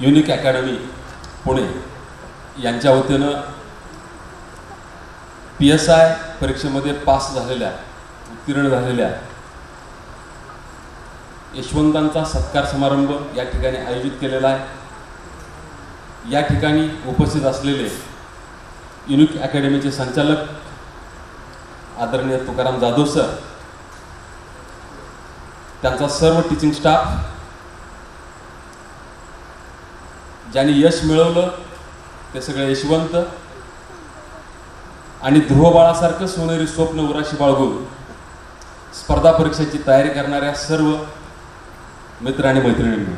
Unique academy Pune यांच्या वतीनं PSI परीक्षेमध्ये पास झालेल्या उत्तीर्ण झालेल्या यशवंतांचा सत्कार समारंभ या ठिकाणी आयोजित केलेला आहे। या ठिकाणी उपस्थित असलेले युनिक अकॅडमीचे संचालक आदरणीय तुकाराम जाधव सर, त्यांचा सर्व टीचिंग स्टाफ, ज्यांनी यश मिळवलं ते सगळे यशवंत आणि ध्रुवबाळासारखं सोनेरी स्वप्न उराशी बाळगून स्पर्धा परीक्षेची तयारी करणाऱ्या सर्व मित्र आणि मैत्रिणींनी,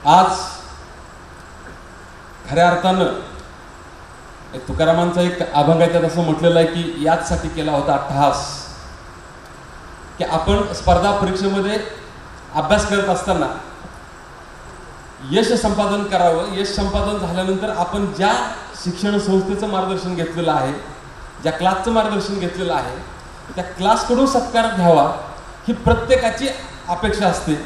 आज खऱ्या अर्थानं तुकारामांचा एक अभंग आहे, त्यात असं म्हटलेलं आहे की याचसाठी केला होता अट्टहास, की आपण स्पर्धा परीक्षेमध्ये अभ्यास करत असताना यश संपादन करावं। यश संपादन झाल्यानंतर आपण ज्या शिक्षण संस्थेचं मार्गदर्शन घेतलेलं आहे, ज्या क्लासचं मार्गदर्शन घेतलेलं आहे, त्या क्लासकडून सत्कार घ्यावा ही प्रत्येकाची अपेक्षा असते।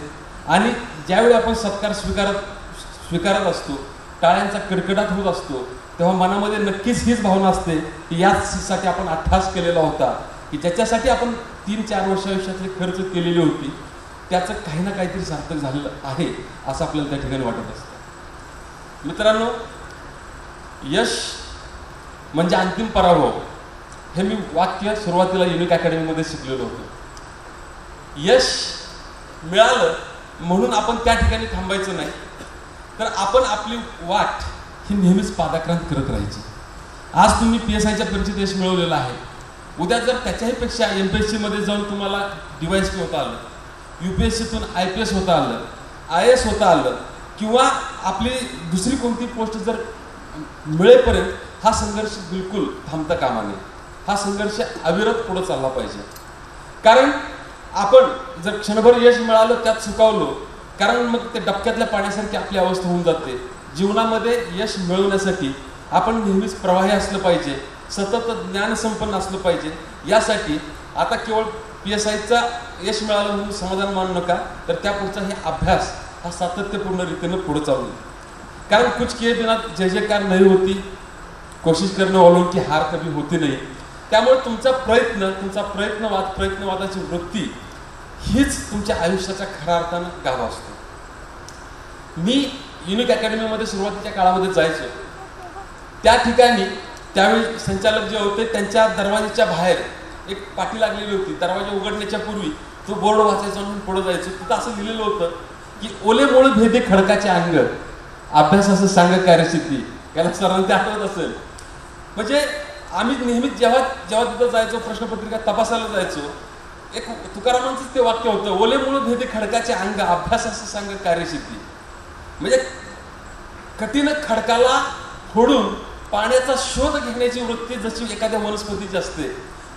आणि ज्यावेळी आपण सत्कार स्वीकारत असतो, टाळ्यांचा कडकडाट होत असतो, तेव्हा मनामध्ये नक्कीच हीच भावना असते की याचसाठी आपण अट्टहास केलेला होता, की ज्याच्यासाठी आपण 3-4 वर्ष आयुष्यातली खर्च केलेली होती त्याचं काही ना काहीतरी सार्थक झालेलं आहे असं आपल्याला त्या ठिकाणी वाटत असतं। मित्रांनो, यश म्हणजे अंतिम पराभव हे मी वाक्य सुरुवातीला युनिक अकॅडमीमध्ये शिकलेलो होतो। यश मिळालं म्हणून आपण त्या ठिकाणी थांबायचं नाही, तर आपण आपली वाट ही नेहमीच पादाक्रांत करत राहायची। आज तुम्ही PSIच्या परीक्षेत यश मिळवलेलं आहे, उद्या जर त्याच्याही पेक्षा MPSC मध्ये जाऊन तुम्हाला DYSP होता आलं, UPSCतून IPS होता आलं, IAS होता आलं, किंवा आपली दुसरी कोणती पोस्ट जर मिळेपर्यंत हा संघर्ष बिलकुल थांबता कामा नये। हा संघर्ष अविरत पुढे चालला पाहिजे। कारण आपण जर क्षणभर यश मिळालं त्यात सुकावलो, कारण मग ते डबक्यातल्या पाण्यासारखी आपली अवस्था होऊन जाते। जीवनामध्ये यश मिळवण्यासाठी आपण नेहमीच प्रवाही असलं पाहिजे, सतत ज्ञानसंपन्न असलं पाहिजे। यासाठी आता केवळ PSIचा यश मिळालं म्हणून समाधान मानू नका, तर त्या पुढचा हे अभ्यास हा सातत्यपूर्ण रीतीने पुढे चालू आहे। कारण कुछ किए बिना जय जयकार नहीं होती, कोशिश करने वालों की हार कभी होती नहीं। त्यामुळे तुमचा प्रयत्नवादाची वृत्ती हीच तुमच्या आयुष्याचा खऱ्या अर्थानं गाभा असतो। मी युनिक अकॅडमीमध्ये सुरुवातीच्या काळामध्ये जायचो, त्या ठिकाणी त्यावेळी संचालक जे होते त्यांच्या दरवाजाच्या बाहेर एक पाटी लागलेली होती। दरवाजा उघडण्याच्या पूर्वी तो बोर्ड वाचायचा म्हणून पुढे जायचो, तिथं असं लिहिलेलं होतं की ओले मोळ भेदे खडकाचे अंग, अभ्यास असं सांग कार्यसिद्धी। याला सरांना ते आठवत असेल। म्हणजे आम्ही नेहमीच जेव्हा तिथं जायचो, प्रश्नपत्रिका तपासायला जायचो, एक तुकारामांचंच ते वाक्य होतं, ओले मोळ भेदे खडकाचे अंग, अभ्यास असं सांग कार्यसिद्धी। म्हणजे कठीण खडकाला फोडून पाण्याचा शोध घेण्याची वृत्ती जशी एखाद्या वनस्पतीची असते,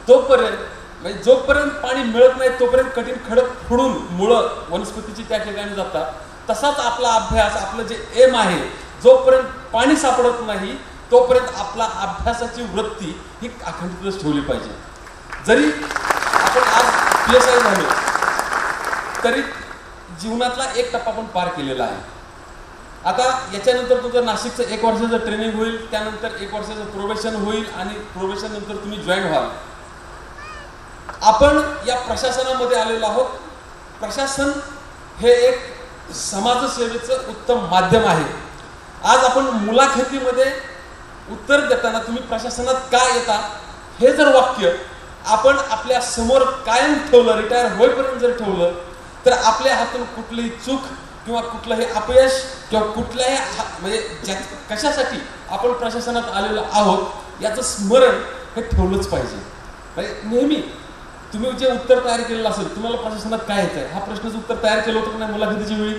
तोपर्यंत म्हणजे जोपर्यंत पाणी मिळत नाही तोपर्यंत कठीण खडक फोडून मुळं वनस्पतीची त्या ठिकाणी जातात, तसाच आपला अभ्यास, आपलं जे एम आहे, जोपर्यंत पाणी सापडत नाही तोपर्यंत आपला अभ्यासाची वृत्ती ही अखंडितच ठेवली पाहिजे। जरी आपण आज PSI झालो तरी जीवनातला एक टप्पा आपण पार केलेला आहे। आता याच्यानंतर तुमचं नाशिकचं 1 वर्षाचं ट्रेनिंग होईल, त्यानंतर 1 वर्षाचं प्रोबेशन होईल आणि प्रोबेशन नंतर तुम्ही जॉईन व्हाल। आपण या प्रशासनामध्ये आलेलो आहोत। प्रशासन हे एक समाजसेवेचं उत्तम माध्यम आहे। आज आपण मुलाखतीमध्ये उत्तर देताना तुम्ही प्रशासनात का येता हे जर वाक्य आपण आपल्या समोर कायम ठेवलं, रिटायर होईपर्यंत जर ठेवलं, तर आपल्या हातून कुठलीही चूक किंवा कुठलंही अपयश किंवा कुठल्याही म्हणजे कशासाठी आपण प्रशासनात आलेलो आहोत याचं स्मरण हे ठेवलंच पाहिजे। म्हणजे नेहमी तुम्ही जे उत्तर तयार केलेलं असेल, तुम्हाला प्रशासनात काय येतंय हा प्रश्नाचं उत्तर तयार केलं होतं की नाही मुलाखतीच्या वेळी,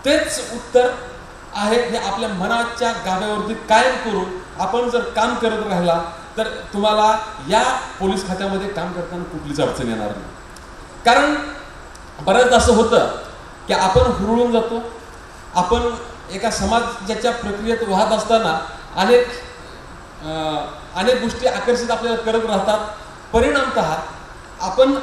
तेच उत्तर आहे हे आपल्या मनाच्या गाभ्यावरती कायम करून आपण जर काम करत राहिला तर तुम्हाला या पोलीस खात्यामध्ये काम करताना कुठलीच अडचण येणार नाही। कारण बऱ्याचदा असं होतं की आपण हुरळून जातो, आपण एका समाजाच्या प्रक्रियेत वाहत असताना अनेक गोष्टी आकर्षित आपल्याला करत राहतात। परिणामतः आपण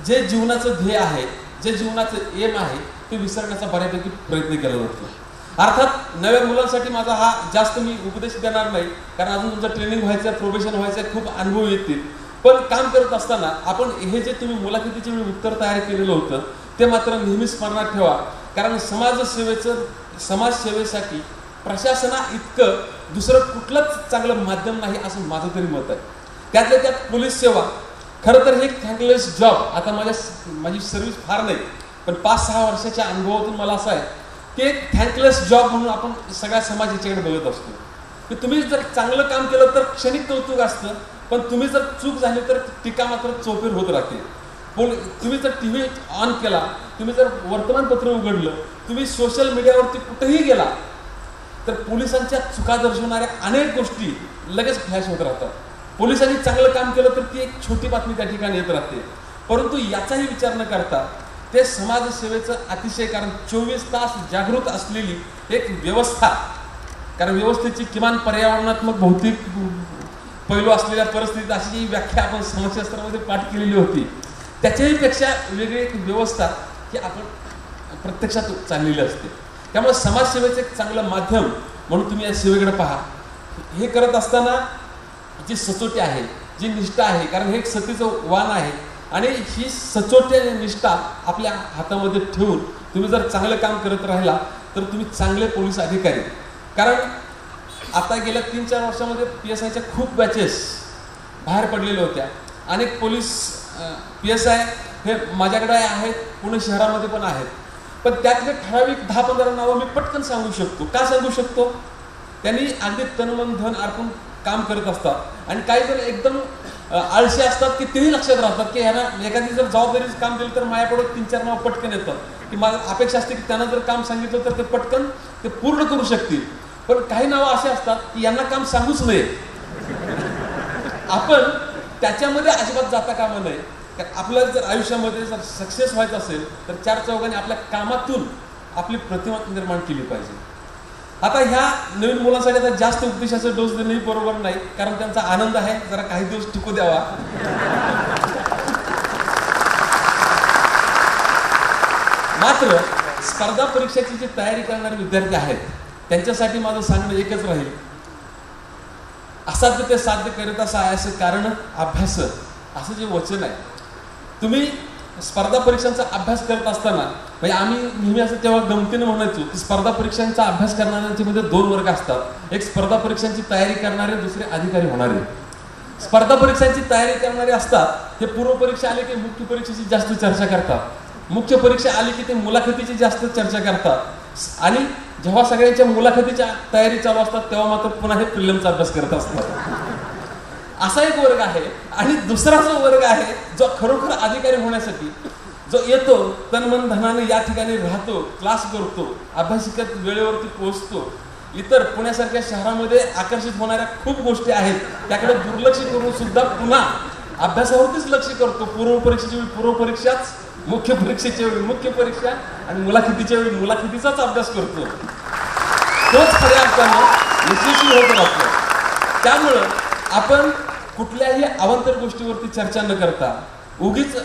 जे जीवनाचं ध्येय आहे जे जीवनाचं एम आहे ते विसरण्याचा बऱ्यापैकी प्रयत्न केला जातो. अर्थात नव्या मुलांसाठी माझा हा जास्त मी उपदेश देणार नाही, कारण अजून तुमचं ट्रेनिंग व्हायचं, प्रोबेशन व्हायचं, खूप अनुभव येतील. पण काम करत असताना आपण हे जे तुम्ही मुलाखतीचे वेळी उत्तर तयार केलेलं होतं ते मात्र नेहमी स्मरणात ठेवा, कारण समाजसेवेसाठी प्रशासना इतकं दुसरं कुठलंच चांगलं माध्यम नाही असं माझं तरी मत आहे. त्यातल्या त्यात पोलीस सेवा खरं तर हे एक थँकलेस जॉब. आता माझी सर्व्हिस फार नाही, पण 5-6 वर्षाच्या अनुभवातून मला असं आहे की एक थँकलेस जॉब म्हणून आपण सगळ्या समाज याच्याकडे बघत असतो की तुम्ही जर चांगलं काम केलं तर क्षणिक कौतुक असतं, पण तुम्ही जर चूक झाली तर टीका मात्र चोपेर होत राहते. तुम्ही जर टीव्ही ऑन केला, तुम्ही जर वर्तमानपत्र उघडलं, तुम्ही सोशल मीडियावरती कुठेही गेला तर पोलिसांच्या चुका दर्शवणाऱ्या अनेक गोष्टी लगेच फ्लॅश होत राहतात. पोलिसांनी चांगलं काम केलं तर ती एक छोटी बातमी त्या ठिकाणी येत राहते, परंतु याचाही विचार न करता ते समाजसेवेचं अतिशय, कारण 24 तास जागृत असलेली एक व्यवस्था, कारण व्यवस्थेची किमान पर्यावरणात्मक भौतिक पैलू असलेल्या परिस्थितीत अशी जी व्याख्या आपण समाजशास्त्रामध्ये पाठ केलेली होती त्याच्याही पेक्षा वेगळी एक व्यवस्था ही आपण प्रत्यक्षात चाललेली असते. त्यामुळे समाजसेवेचं एक चांगलं माध्यम म्हणून तुम्ही या सेवेकडे पहा. हे करत असताना जी सचोटी आहे, जी निष्ठा आहे, कारण हे एक सतीचं वाण आहे आणि ही सचोटी आणि निष्ठा आपल्या हातामध्ये ठेवून तुम्ही जर चांगलं काम करत राहिला तर तुम्ही चांगले पोलीस अधिकारी. कारण आता गेल्या 3-4 वर्षामध्ये PSIच्या खूप बॅचेस बाहेर पडलेल्या होत्या. अनेक पोलीस PSI हे माझ्याकडे आहेत, पुणे शहरामध्ये पण आहेत, पण त्यातले ठराविक 10-15 नावं मी पटकन सांगू शकतो. का सांगू शकतो? त्यांनी अगदी तनमन धन अर्पण काम करत असतात आणि काही जण एकदम आळशी असतात की तेही लक्षात राहतात की ह्यांना एखादी जर जबाबदारीचं काम दिलं तर माझ्याकडे 3-4 नाव पटकन येतात की मला अपेक्षा असते की त्यांना जर काम सांगितलं तर ते पटकन ते पूर्ण करू शकतील. पण काही नावं असे असतात की यांना काम सांगूच नये. आपण त्याच्यामध्ये अजिबात जाता कामा नये. आपल्याला जर आयुष्यामध्ये जर सक्सेस व्हायचं असेल तर 4 चौघांनी आपल्या कामातून आपली प्रतिमा निर्माण केली पाहिजे. आता ह्या नवीन मुलांसाठी आता जास्त उपदेशाचा डोस देणंही बरोबर नाही, कारण त्यांचा आनंद आहे, जरा काही दिवस टिकू द्यावा. मात्र स्पर्धा परीक्षेची जी तयारी करणारे विद्यार्थी आहेत त्यांच्यासाठी माझं सांगणं एकच राहील, असाध्य ते साध्य करीत असं कारण अभ्यास असं जे वचन आहे. तुम्ही स्पर्धा परीक्षांचा अभ्यास करत असताना म्हणजे आम्ही नेहमी असं तेव्हा गमतीनं म्हणायचो की स्पर्धा परीक्षांचा अभ्यास करणाऱ्यांच्या मध्ये 2 वर्ग असतात. एक स्पर्धा परीक्षांची तयारी करणारे, दुसरे अधिकारी होणारे. स्पर्धा परीक्षांची तयारी करणारे असतात हे पूर्व परीक्षा आली की मुख्य परीक्षेची जास्त चर्चा करतात, मुख्य परीक्षा आली की ते मुलाखतीची जास्त चर्चा करतात आणि जेव्हा सगळ्यांच्या मुलाखतीच्या तयारी चालू असतात तेव्हा मात्र पुन्हा हे प्रिलिमचा अभ्यास करत असतात. असा एक वर्ग आहे. आणि दुसरा जो वर्ग आहे जो खरोखर अधिकारी होण्यासाठी जो येतो, तनमन धनाने या ठिकाणी राहतो, क्लास करतो, अभ्यासिकेत वेळेवरती पोहोचतो, इतर पुण्यासारख्या शहरामध्ये आकर्षित होणाऱ्या खूप गोष्टी आहेत त्याकडे दुर्लक्ष करून सुद्धा पुन्हा अभ्यासावरतीच लक्ष करतो. पूर्व परीक्षेच्या वेळी पूर्व परीक्षाच, मुख्य परीक्षेच्या वेळी मुख्य परीक्षा आणि मुलाखतीच्या वेळी मुलाखतीचाच अभ्यास करतो. तोच खऱ्या अर्थानं यशस्वी होत राहतो. त्यामुळं आपण कुठल्याही अवांतर गोष्टीवरती चर्चा न करता उगीच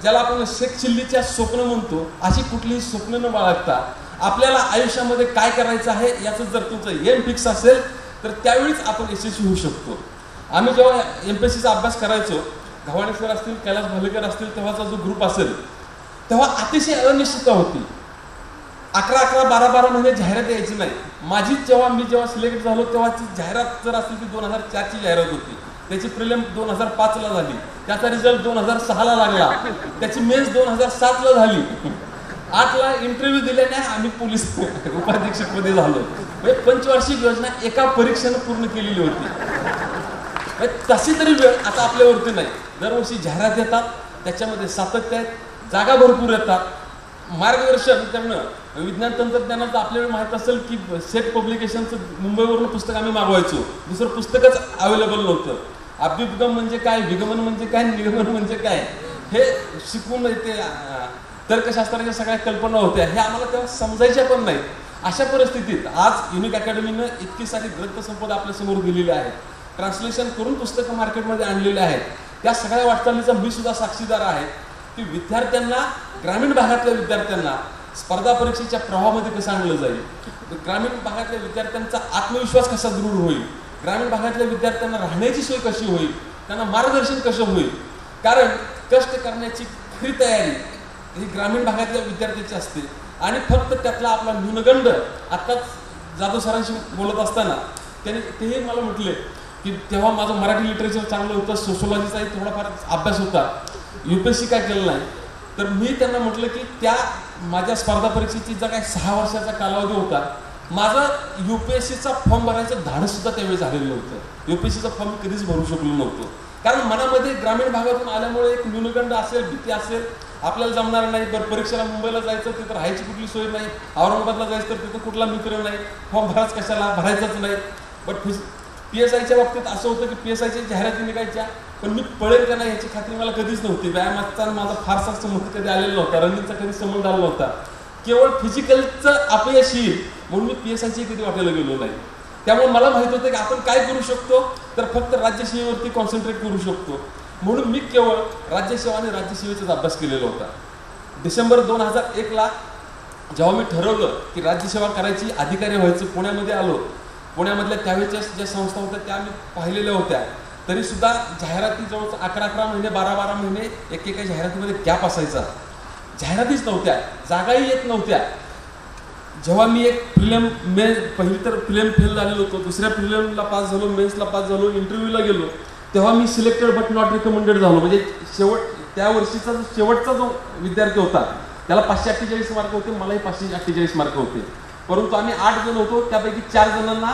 ज्याला आपण शेख चिल्लीच्या स्वप्न म्हणतो अशी कुठलीही स्वप्न न बाळगता आपल्याला आयुष्यामध्ये काय करायचं आहे याचं जर तुमचं एम फिक्स असेल तर त्यावेळीच आपण यशस्वी होऊ शकतो. आम्ही जेव्हा MPSCचा अभ्यास करायचो, घवाणे सर असतील, कैलास भालेकर असतील, तेव्हाचा जो ग्रुप असेल तेव्हा अतिशय अनिश्चितता होती. 11-11, 12-12 महिने जाहिरात यायची नाही. मी जेव्हा सिलेक्ट झालो तेव्हाची जाहिरात जर असेल ती 2004ची जाहिरात होती. त्याची प्रिलिम 2005ला झाली, त्याचा रिझल्ट 2006ला लागला, त्याची मेन्स 2007ला झाली. 8ला इंटरव्ह्यू दिल्याने आम्ही पोलीस उपाधीक्षकपदी झालो. म्हणजे पंचवार्षिक योजना एका परीक्षेनं पूर्ण केलेली होती. तशी तरी वेळ आता आपल्यावरती नाही. दरवर्षी जाहिरात येतात, त्याच्यामध्ये सातत्य आहेत, जागा भरपूर येतात, मार्गदर्शन करणं. विज्ञान तंत्रज्ञानाचं आपल्याला माहीत असेल की सेट पब्लिकेशनचं मुंबईवरून पुस्तक आम्ही मागवायचो, दुसरं पुस्तकच अवेलेबल नव्हतं. अभ्युपगम म्हणजे काय, विगमन म्हणजे काय, निगमन म्हणजे काय हे शिकवून ते तर्कशास्त्राच्या सगळ्या कल्पना होत्या, हे आम्हाला तेव्हा समजायच्या पण नाही. अशा परिस्थितीत आज युनिक अकॅडमीनं इतकी सारी ग्रंथसंपदा आपल्यासमोर दिलेली आहे, ट्रान्सलेशन करून पुस्तकं मार्केटमध्ये आणलेली आहेत. त्या सगळ्या वाटचालीचा मी सुद्धा साक्षीदार आहे. की विद्यार्थ्यांना, ग्रामीण भागातल्या विद्यार्थ्यांना स्पर्धा परीक्षेच्या प्रवाहामध्ये कसं आणलं जाईल, ग्रामीण भागातल्या विद्यार्थ्यांचा आत्मविश्वास कसा दृढ होईल, ग्रामीण भागातल्या विद्यार्थ्यांना राहण्याची सोय कशी होईल, त्यांना मार्गदर्शन कसं होईल. कारण कष्ट करण्याची खरी तयारी ही ग्रामीण भागातल्या विद्यार्थ्याची असते. आणि फक्त त्यातला आपला न्यूनगंड, आत्ताच जाधव सरांशी बोलत असताना त्यांनी तेही मला म्हटले की तेव्हा माझं मराठी लिटरेचर चांगलं होतं, सोशोलॉजीचाही थोडाफार अभ्यास होता, UPSC काय केलं नाही. तर मी त्यांना म्हटलं की त्या माझ्या स्पर्धा परीक्षेची जर काय 6 वर्षाचा कालावधी होता, माझं UPSCचा फॉर्म भरायचं धाडस सुद्धा त्यावेळी झालेलं नव्हतं. UPSCचा फॉर्म मी कधीच भरू शकलो नव्हतो. कारण मनामध्ये ग्रामीण भागातून आल्यामुळे एक न्यूनगंड असेल, भीती असेल, आपल्याला जमणार नाही, बरं परीक्षेला मुंबईला जायचं तिथं राहायची कुठली सोय नाही, औरंगाबादला जायचं तर तिथं कुठला मित्र नाही, फॉर्म भराच कशाला, भरायचाच नाही. बट PSIच्या बाबतीत असं होतं की PSIच्या जाहिराती निघायच्या, पण मी पळेल का नाही याची खात्री मला कधीच नव्हती. व्यायामाचा माझा फारसा संबंध कधी आलेला नव्हता, रनिंगचा कधी संबंध आला नव्हता. केवळ फिजिकलचं अपयश येईल म्हणून मी PSIची कधी वाटायला गेलो नाही. त्यामुळे मला माहित होतं की आपण काय करू शकतो, तर फक्त राज्यसेवेवरती कॉन्सन्ट्रेट करू शकतो. म्हणून मी केवळ राज्यसेवा आणि राज्यसेवेचाच अभ्यास केलेला होता. डिसेंबर 2001ला जेव्हा मी ठरवलं की राज्यसेवा करायची, अधिकारी व्हायचं, पुण्यामध्ये आलो. पुण्यामधल्या त्यावेळेच्या ज्या संस्था होत्या त्या मी पाहिलेल्या होत्या. तरी सुद्धा जाहिराती जवळच 11 महिने, 12 महिने एकेका जाहिरातीमध्ये गॅप असायचा. जाहिरातीच नव्हत्या, जागाही येत नव्हत्या. जेव्हा मी एक प्रिलिम पहिली तर प्रिलिम फेल झालेलो होतो, दुसऱ्या प्रिलिमला पास झालो, मेन्सला पास झालो, इंटरव्ह्यूला गेलो, तेव्हा मी सिलेक्टेड बट नॉट रिकमेंडेड झालो. म्हणजे त्या वर्षीचा शेवटचा जो विद्यार्थी होता त्याला 548 मार्क होते, मलाही 548 मार्क होते. परंतु आम्ही 8 जण होतो, त्यापैकी 4 जणांना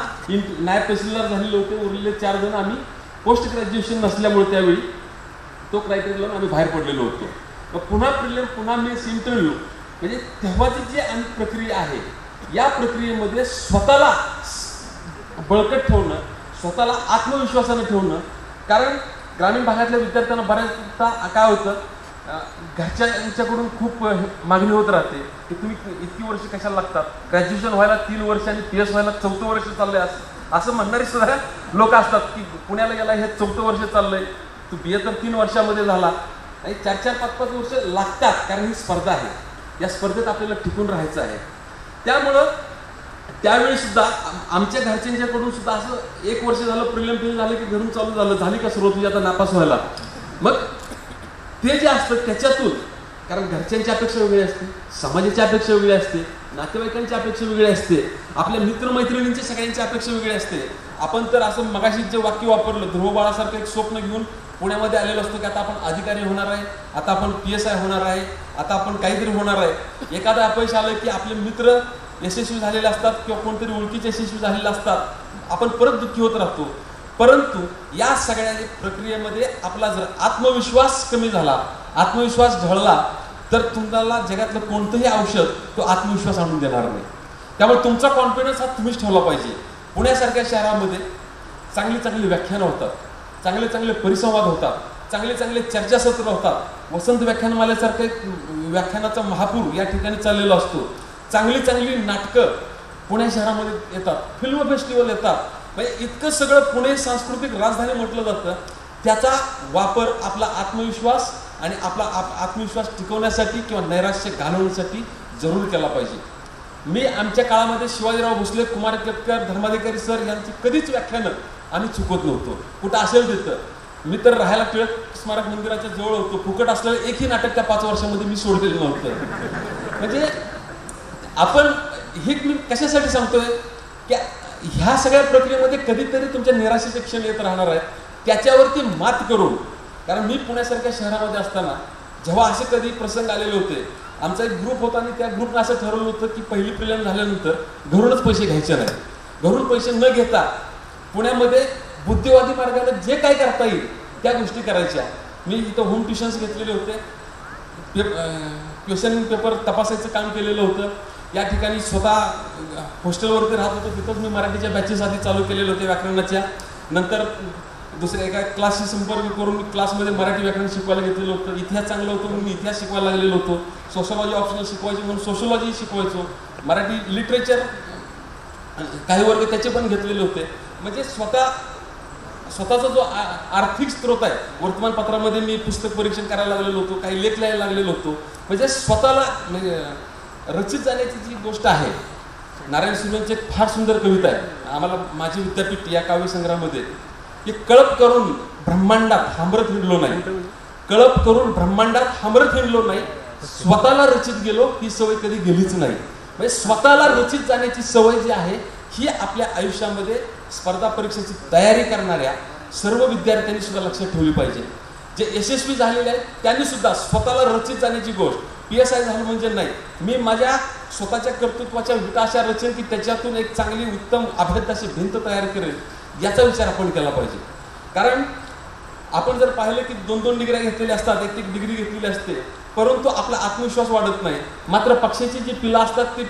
नायब तहसीलदार झालेले होते, उरलेले 4 जण आम्ही पोस्ट ग्रॅज्युएशन नसल्यामुळे त्यावेळी तो क्रायटेरिया आम्ही बाहेर पडलेलो होतो. पुन्हा प्रिलिम, पुन्हा मेन्स, इंटरव्ह्यू. म्हणजे तेव्हाची जी प्रक्रिया आहे, या प्रक्रियेमध्ये स्वतःला बळकट ठेवणं, स्वतःला आत्मविश्वासानं ठेवणं. कारण ग्रामीण भागातल्या विद्यार्थ्यांना बऱ्याचदा काय होतं, घरच्यांच्याकडून खूप मागणी होत राहते की तुम्ही इतकी वर्ष कशाला लागतात, ग्रॅज्युएशन व्हायला 3 वर्ष आणि PS व्हायला 4थं वर्ष चाललंय असं म्हणणारे सुद्धा लोक असतात. की पुण्याला गेला हे 4थं वर्ष चाललंय, तू BA तर 3 वर्षामध्ये झाला. नाही, 4-4, 5-5 वर्ष लागतात, कारण ही स्पर्धा आहे. या स्पर्धेत आपल्याला टिकून राहायचं आहे. त्यामुळं त्यावेळी सुद्धा आमच्या घरच्यांच्याकडून सुद्धा असं 1 वर्ष झालं, प्रिलिम फेल झालं की घरून चालू झाली का सुरुवात तुझी आता नापास व्हायला. मग ते जे असतं त्याच्यातून, कारण घरच्यांची अपेक्षा वेगळी असते, समाजाची अपेक्षा वेगळी असते, नातेवाईकांची अपेक्षा वेगळी असते, आपल्या मित्रमैत्रिणींची सगळ्यांची अपेक्षा वेगळी असते. आपण तर असं मगाशी जे वाक्य वापरलं, ध्रुव बाळासारखं एक स्वप्न घेऊन पुण्यामध्ये आलेलो असतो की आता आपण अधिकारी होणार आहे, आता आपण PSI होणार आहे, आता आपण काहीतरी होणार आहे. एखादं अपयश आलं की आपले मित्र यशस्वी झालेले असतात किंवा कोणतरी ओळखीचे यशस्वी झालेले असतात, आपण परत दुःखी होत राहतो. परंतु या सगळ्या प्रक्रियेमध्ये आपला जर आत्मविश्वास कमी झाला, आत्मविश्वास ढळला, तर तुम्हाला जगातलं कोणतंही औषध तो आत्मविश्वास आणून देणार नाही. त्यामुळे तुमचा कॉन्फिडन्स हा तुम्हीच ठेवला पाहिजे. पुण्यासारख्या शहरामध्ये चांगली चांगली व्याख्यानं होतात, चांगले चांगले परिसंवाद होतात, चांगले चांगले चर्चासत्र होतात. वसंत व्याख्यानमालेसारखं एक व्याख्यानाचा महापूर या ठिकाणी चाललेला असतो. चांगली चांगली नाटकं पुणे शहरामध्ये येतात, फिल्म फेस्टिवल येतात. म्हणजे इतकं सगळं पुणे सांस्कृतिक राजधानी म्हटलं जातं. त्याचा वापर आपला आत्मविश्वास आणि आपला आत्मविश्वास टिकवण्यासाठी किंवा नैराश्य घालवण्यासाठी जरूर केला पाहिजे. मी आमच्या काळामध्ये शिवाजीराव भोसले, कुमार केतकर, धर्माधिकारी सर यांची कधीच व्याख्यानं आम्ही चुकत नव्हतो. कुठं असेल तिथं. मी तर राहायला टिळक स्मारक मंदिराच्या जवळ होतो. फुकट असलेलं एकही नाटक त्या 5 वर्षामध्ये मी सोडलेलं नव्हतं. म्हणजे आपण हे मी कशासाठी सांगतोय की ह्या सगळ्या प्रक्रियेमध्ये कधीतरी तुमच्या निराशेचे क्षण येत राहणार आहेत. त्याच्यावरती मात करून, कारण मी पुण्यासारख्या शहरामध्ये असताना जेव्हा असे कधी प्रसंग आलेले होते, आमचा एक ग्रुप होता आणि त्या ग्रुपनं असं ठरवलं होतं की पहिली प्रिलिम झाल्यानंतर घरूनच पैसे घ्यायचे नाही. घरून पैसे न घेता पुण्यामध्ये बुद्धिवादी मार्गाने जे काय करता येईल त्या गोष्टी करायच्या. मी इथं होम ट्युशन्स घेतलेले होते, क्वेश्चन पेपर तपासायचं काम केलेलं होतं. या ठिकाणी स्वतः हॉस्टेलवरती राहत होतो, तिथंच मी मराठीच्या बॅचेस आधी चालू केलेले होते व्याकरणाच्या. नंतर दुसऱ्या एका क्लासशी संपर्क करून मी क्लासमध्ये मराठी व्याकरण शिकवायला घेतलेलं होतं. इतिहास चांगलं होतं म्हणून मी इतिहास शिकवायला लागलेलो होतो. सोशोलॉजी ऑप्शनल शिकवायची म्हणून सोशोलॉजी शिकवायचो. मराठी लिटरेचर काही वर्ग त्याचे पण घेतलेले होते. म्हणजे स्वतःचा जो आर्थिक स्रोत आहे, वर्तमानपत्रामध्ये मी पुस्तक परीक्षण करायला लागलेलो होतो, काही लेख लिहायला लागलेलो होतो, म्हणजे स्वतःला म्हणजे रचित जाण्याची जी गोष्ट आहे. नारायण सुर्वेंची एक फार सुंदर कविता आहे, आम्हाला माझी विद्यापीठ या काव्यसंग्रहामध्ये, की कळप करून ब्रह्मांडात हांबरत हिंडलो नाही, कळप करून ब्रह्मांडात हांबरत हिंडलो नाही, स्वतःला रचित गेलो ही सवय कधी गेलीच नाही. म्हणजे स्वतःला रचित जाण्याची सवय जी आहे ही आपल्या आयुष्यामध्ये स्पर्धा परीक्षेची तयारी करणाऱ्या सर्व विद्यार्थ्यांनी सुद्धा लक्षात ठेवली पाहिजे. जे यशस्वी झालेले आहेत त्यांनी सुद्धा स्वतःला रचित जाण्याची गोष्ट, PSI झालं म्हणजे नाही, मी माझ्या स्वतःच्या कर्तृत्वाच्या विटा अशा रचेन की त्याच्यातून एक चांगली उत्तम अभ्यासाची भिंत तयार करेल, याचा विचार आपण केला पाहिजे. कारण आपण जर पाहिलं की 2-2 डिग्र्या घेतलेल्या असतात, 1-1 डिग्री घेतलेली असते, परंतु आपला आत्मविश्वास वाढत नाही. मात्र पक्षाची जी पिलं असतात ती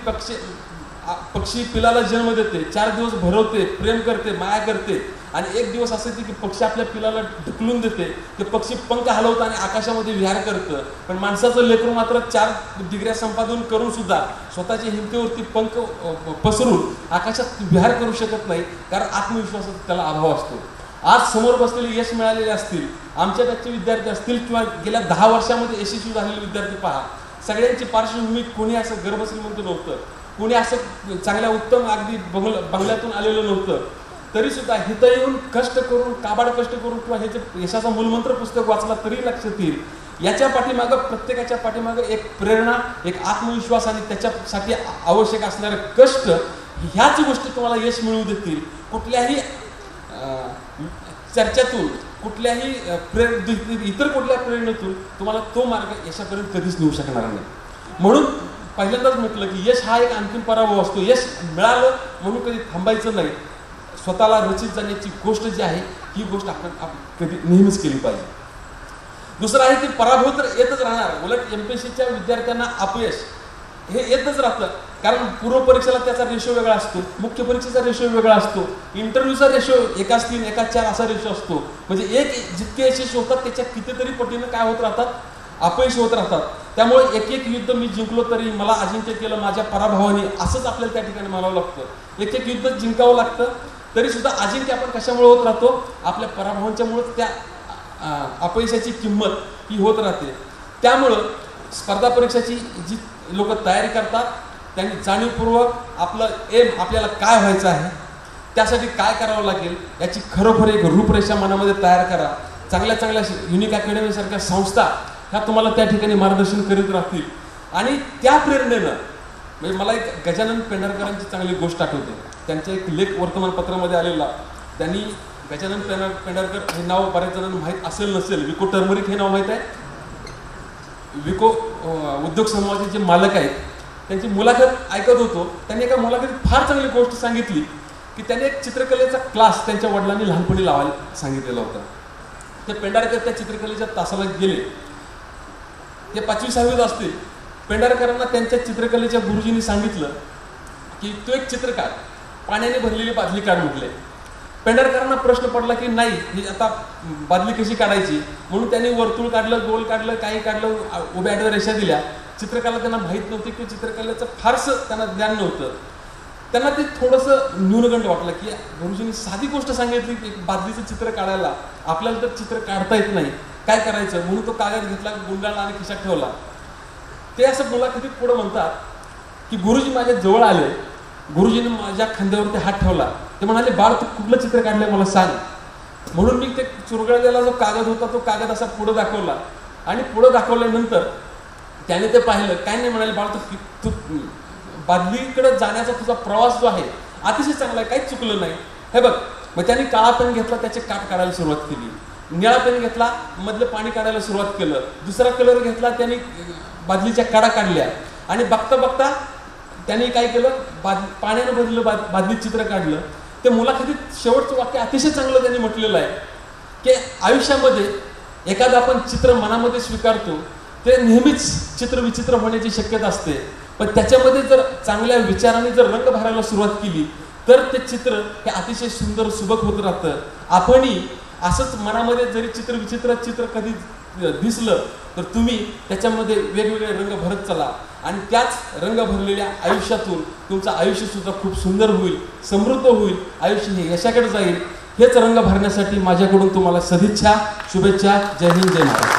पक्षी पिलाला जन्म देते, 4 दिवस भरवते, प्रेम करते, माया करते, आणि एक दिवस असं येते की पक्षी आपल्या पिलाला ढकलून देते, ते पक्षी पंख हलवतं आणि आकाशामध्ये विहार करतं. पण माणसाचं लेकरू मात्र 4 डिग्र्या संपादन करून सुद्धा स्वतःच्या हिमतीवरती पंख पसरून आकाशात विहार करू शकत नाही, कारण आत्मविश्वासाचा त्याला अभाव असतो. आज समोर बसलेले यश मिळालेले असतील, आमच्या बॅचचे विद्यार्थी असतील किंवा गेल्या 10 वर्षामध्ये यशस्वी झालेले विद्यार्थी पहा, सगळ्यांची पार्श्वभूमी कोणी असं गर्भश्रीमंत नव्हतं, कोणी असं चांगल्या उत्तम अगदी बंगल्यातून आलेलं नव्हतं, तरी सुद्धा हिथं येऊन कष्ट करून, काबाड कष्ट करून किंवा हे जे यशाचा मूलमंत्र पुस्तक वाचला तरी लक्षात येईल, याच्या पाठीमागं प्रत्येकाच्या पाठीमागं एक प्रेरणा, एक आत्मविश्वास आणि त्याच्यासाठी आवश्यक असणारे कष्ट, ह्याच गोष्टी तुम्हाला यश मिळवू देतील. कुठल्याही चर्चेतून, कुठल्याही इतर कुठल्या प्रेरणेतून तुम्हाला तो मार्ग यशापर्यंत कधीच नेऊ शकणार नाही. म्हणून पहिल्यांदाच म्हटलं की यश हा एक अंतिम पराभव असतो. यश मिळालं म्हणून कधी थांबायचं नाही. स्वतःला रचित जाण्याची गोष्ट जी आहे ही गोष्ट आपण कधी नेहमीच केली पाहिजे. दुसरं आहे की पराभव तर येतच राहणार. उलट MPSCच्या विद्यार्थ्यांना अपयश हे येतच राहतं, कारण पूर्व परीक्षेला त्याचा रेशो वेगळा असतो, मुख्य परीक्षेचा रेशो वेगळा असतो, इंटरव्ह्यूचा रेशो 1:3, 1:4 असा रेशो असतो. म्हणजे एक जितके यशस्वी होतात त्याच्या कितीतरी पटीनं काय होत राहतात, अपयश होत राहतात. त्यामुळे एक युद्ध मी जिंकलो तरी मला अजिंक्य केलं माझ्या पराभवाने, असंच आपल्याला त्या ठिकाणी म्हणावं लागतं. एक युद्ध जिंकावं लागतं, तरी सुद्धा अजिंक्य आपण कशामुळे होत राहतो, आपल्या पराभवांच्यामुळे त्या अपयशाची किंमत ही होत राहते. त्यामुळं स्पर्धा परीक्षेची जी लोक तयारी करतात त्यांनी जाणीवपूर्वक आपलं एम, आपल्याला काय व्हायचं आहे, त्यासाठी काय करावं लागेल याची खरोखर एक रूपरेषा मनामध्ये तयार करा. चांगल्या चांगल्या युनिक अकॅडमीसारख्या संस्था ह्या तुम्हाला त्या ठिकाणी मार्गदर्शन करीत राहतील. आणि त्या प्रेरणेनं म्हणजे मला एक गजानन पेंढारकरांची चांगली गोष्ट आठवते. त्यांचा एक लेख वर्तमानपत्रामध्ये आलेला. त्यांनी गजानन पेंढारकर हे नाव बऱ्याच जणांना माहीत असेल नसेल, विको टर्मरिक हे नाव माहीत आहे. विको उद्योग समूहाचे जे मालक आहेत त्यांची मुलाखत ऐकत होतो. त्यांनी एका मुलाखतीत फार चांगली गोष्ट सांगितली की त्यांनी एक चित्रकलेचा क्लास त्यांच्या वडिलांनी लहानपणी लावायला सांगितलेला होता. ते पेंढारकर त्या चित्रकलेच्या तासाला गेले. ते 5वी-6वीत असतील. पेंढारकरांना त्यांच्या चित्रकलेच्या गुरुजींनी सांगितलं की तू एक चित्र काढ, पाण्याने भरलेली बादली काढ म्हटले. पेंढारकरांना प्रश्न पडला की नाही ही आता बादली कशी काढायची, म्हणून त्यांनी वर्तुळ काढलं, गोल काढलं, काही काढलं, उभ्या आडव्या रेषा दिल्या. चित्रकला त्यांना माहीत नव्हती किंवा चित्रकलेचं फारसं त्यांना ज्ञान नव्हतं. त्यांना ते थोडंसं न्यूनगंड वाटलं की गुरुजींनी साधी गोष्ट सांगितली की बादलीचं चित्र काढायला, आपल्याला तर चित्र काढता येत नाही, काय करायचं. म्हणून तो कागद घेतला, गुंडाळला आणि खिशात ठेवला. ते असं मुलाखतीत पुढे म्हणतात की गुरुजी माझ्या जवळ आले, गुरुजीने माझ्या खांद्यावरती हात ठेवला. ते म्हणाले बाळ तू कुठलं चित्र काढलंय मला सांग. म्हणून मी ते चुरगळलेला जो कागद होता तो कागद असा पुढे दाखवला आणि पुढे दाखवल्यानंतर त्याने ते पाहिलं. काय नाही म्हणाले बाळ तू बादलीकडे जाण्याचा तुझा प्रवास जो आहे अतिशय चांगला आहे, काहीच चुकलं नाही, हे बघ. मग त्यांनी काळा पेन घेतला, त्याचे काट काढायला सुरुवात केली. निळा पेन घेतला, मधलं पाणी काढायला सुरुवात केलं. दुसरा कलर घेतला, त्यांनी बादलीच्या काडा काढल्या आणि बघता बघता त्यांनी काय केलं, पाण्यानं भरलं बादलीत चित्र काढलं. ते मुलाखतीत शेवटचं वाक्य अतिशय चांगलं त्यांनी म्हटलेलं आहे की आयुष्यामध्ये एखादं आपण चित्र मनामध्ये स्वीकारतो ते नेहमीच चित्र विचित्र होण्याची शक्यता असते, पण त्याच्यामध्ये जर चांगल्या विचाराने जर रंग भरायला सुरुवात केली तर ते चित्र हे अतिशय सुंदर सुबक होत राहतं. आपणही असंच मनामध्ये जरी चित्र विचित्र चित्र कधी दिसलं तर तुम्ही त्याच्यामध्ये वेगवेगळे रंग भरत चला आणि त्याच रंग भरलेल्या आयुष्यातून तुमचं आयुष्य सुद्धा खूप सुंदर होईल, समृद्ध होईल. आयुष्य हे यशाकडे जाईल. हेच रंग भरण्यासाठी माझ्याकडून तुम्हाला सदिच्छा, शुभेच्छा. जय हिंद, जय महाराष्ट्र.